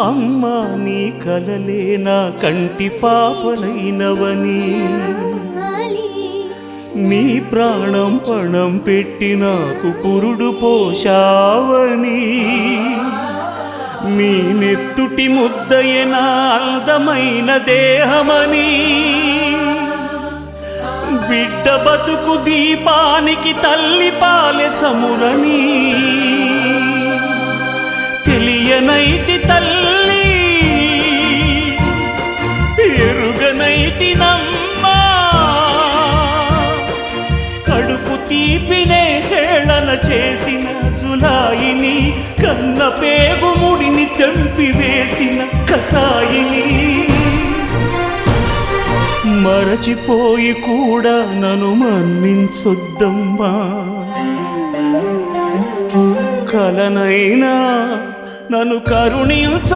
అమ్మా నీ కలలే నా కంటి పాపనైనవని, నీ ప్రాణం పణం పెట్టి నాకు పురుడు పోషావని, నీ నెత్తుటి ముద్దయే నా అందమైన దేహమని, బిడ్డ బతుకు దీపానికి తల్లి పాలె చమురని తెలియనైతి తల్లి, ఎరుగనైతి నమ్మా, కడుపు తీపినే హేళన చేసిన జులాయిని, కన్న పేగు ముడిని తెంపి వేసిన కసాయిని, మరచిపోయి కూడా నన్ను మన్నించొద్దమ్మా, కలనైనా నన్ను కరుణించ